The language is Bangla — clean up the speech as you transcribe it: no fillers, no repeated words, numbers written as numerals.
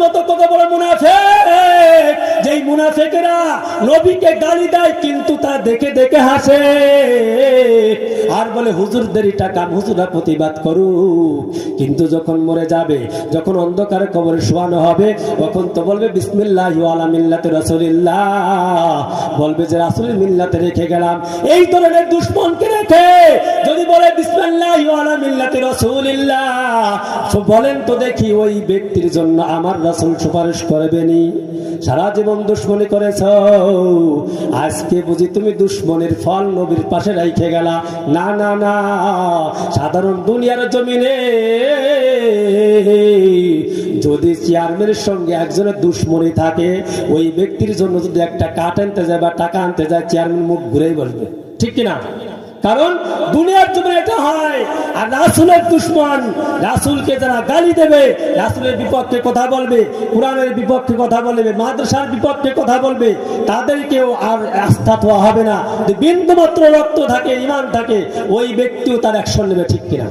মতো কত বড় মুনাফিক, যেই মুনাফিকেরা নবীকে গালি দেয় কিন্তু তা দেখে দেখে হাসে আর বলে হুজুরদের টাকা হুজুরা প্রতিবাদ করুক, কিন্তু যখন মরে যাবে, যখন অন্ধকারে কবরে শোয়ানো হবে, তখন তো বলবে বিসমিল্লাহি ওয়া আলা মিল্লাতি রাসূলিল্লাহ, বলবে যে রাসূলের মিল্লাতে রেখে গেলাম। এই ধরনের দুশমনকে রেখে যদি বলে বিসমিল্লাহি ওয়া আলা মিল্লাতি রাসূলিল্লাহ, বলেন তো দেখি ওই ব্যক্তির জন্য আমার রাসূল সুপারিশ করবেনি? সারা জীবন দুশমনি করেছ, আজকে বুঝি তুমি দুশমনের ফল নবীর পাশে রেখে গেলা? না না না, সাধারণ দুনিয়ার জমিনে যদি চেয়ারম্যানের সঙ্গে একজনের দুশমনি থাকে, ওই ব্যক্তির জন্য যদি একটা কাঠ আনতে যায় বা টাকা আনতে যায়, চেয়ারম্যান মুখ ঘুরেই বসবে, ঠিক কিনা? কারণ দুনিয়ার জন্য এটা হয়। আর রাসূলের দুশমন, রাসূলকে যারা গালি দেবে, রাসূলের বিপক্ষে কথা বলবে, কোরআনের বিপক্ষে কথা বলবে, মাদ্রাসার বিপক্ষে কথা বলবে, তাদেরকেও আর আস্থা তো হবে না। বিন্দু মাত্র রক্ত থাকে, ঈমান থাকে, ওই ব্যক্তিও তার অ্যাকশন নেবে, ঠিক কিনা?